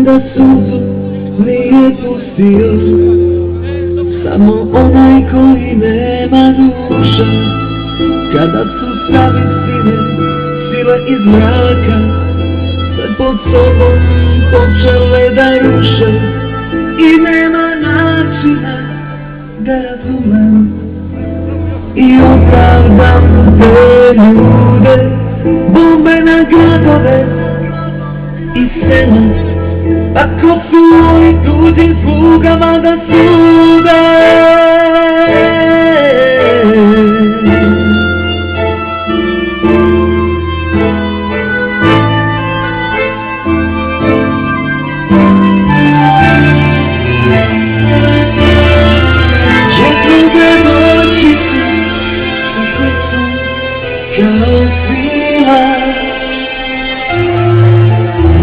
da suzu nije pustio samo onaj koji nema duša. Kada su savistine sile iz mraka sve pod sobom počele da ruše i nema načina da razumem i opravdam te ljude, bombe na gradove i sela, ako su ovi tuđim slugama da sude. Kao svila,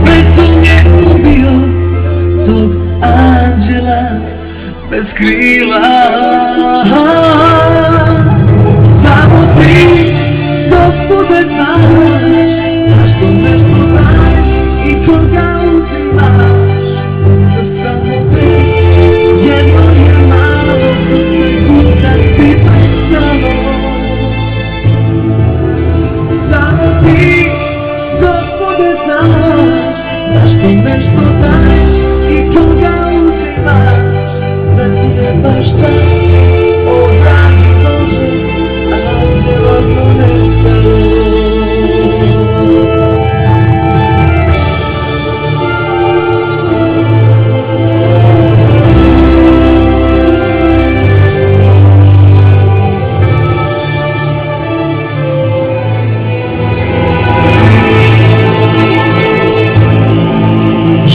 beton je ubio tog anđela bez krila. Samo ti, Gospode, znaš zašto nešto daješ i koga uzimaš. Da samo ti, jedno je malo, da ti prestalo. Ti, Gospode, znaš zašto nešto daješ i koga uzimaš. Da ti je baš tak, o dragi Bože, anđela ponestalo.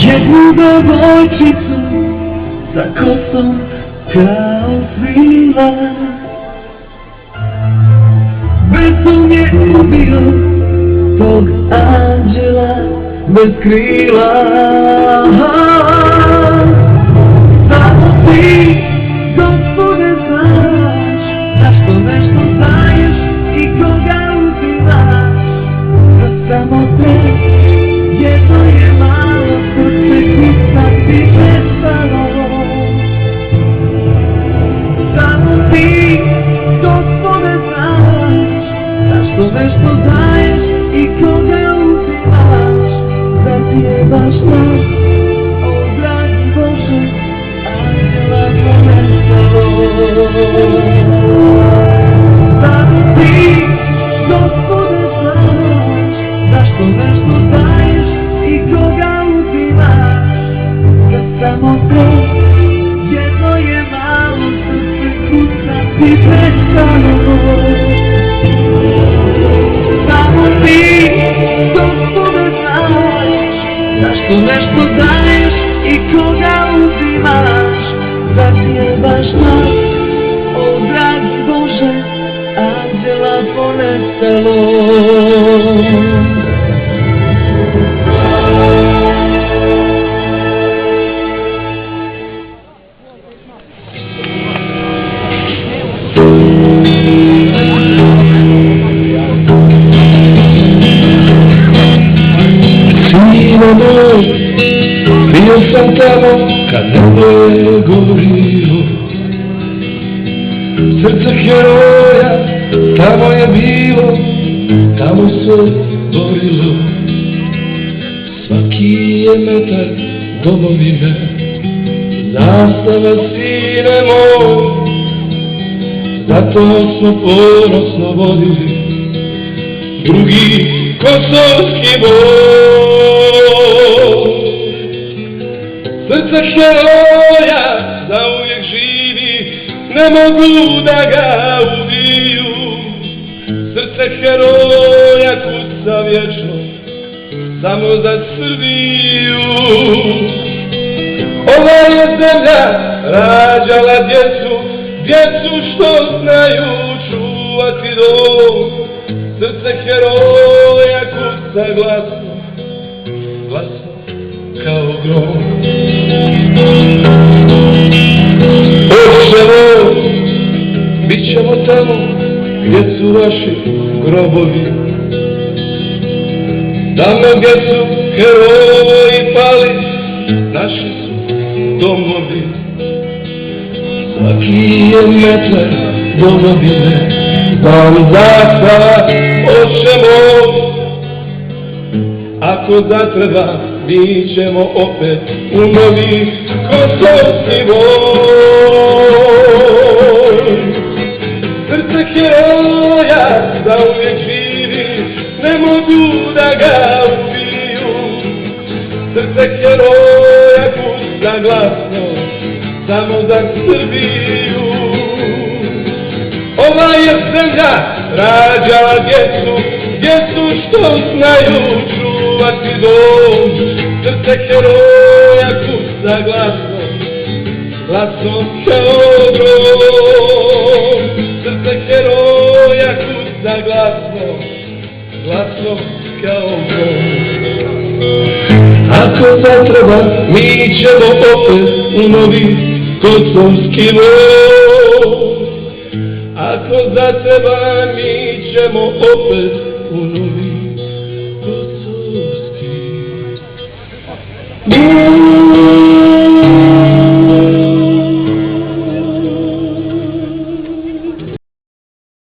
Jednu devojčicu sa kosom kao svila, beton je ubio tog anđela bez krila. Samo ti, Gospode, znaš zašto nešto daješ i koga uzimaš. Da samo te, jedno je malo, srce kuca ti prestalo. Samo ti, Gospode, znaš zašto nešto daješ i koga uzimaš. Da ti je baš tak, o dragi Bože, anđela ponestalo. Samo ti, Gospode, znaš zašto nešto daješ i koga uzimaš. Kad samo to, jedno je malo, srce kuca ti prestalo. Samo ti, Gospode, znaš zašto nešto daješ i koga uzimaš. Da ti je baš tak, o dragi Bože, anđela ponestalo. Bio sam tamo kad nebo je gorilo, srce heroja tamo je bilo, tamo se borilo. Svaki je metar domovine, zastava sine moj, zato smo ponosno vodili drugi kosovski boj. Srce heroja zauvijek živi, ne mogu da ga ubiju. Srce heroja kuca vječno, samo za Srbiju. Ova je zemlja rađala djecu, djecu što znaju čuvati dom. Srce heroja kuca glasno, glasno kao grom. Očevo, bit ćemo tamo gdje su vaši grobovi, tamo gdje su heroji pali, naši su domovi. Svaki je metar domovine, znam da sad hoćemo. Ako zatreba, mi ćemo opet u novi kosovski voj. Srce heroja zauvijek živi, ne mogu da ga ubiju. Srce heroja pušta glasno, samo za Srbiju. Ova je zemlja rađala djecu što znaju čuvati dom. Srce heroja kuca glasno, glasno kao grom. Srce heroja kuca glasno, glasno kao grom. Ako zatreba, mi ćemo opet u novi kosovski voj. Ako zatreba, mi ćemo opet u novi kosovski voj.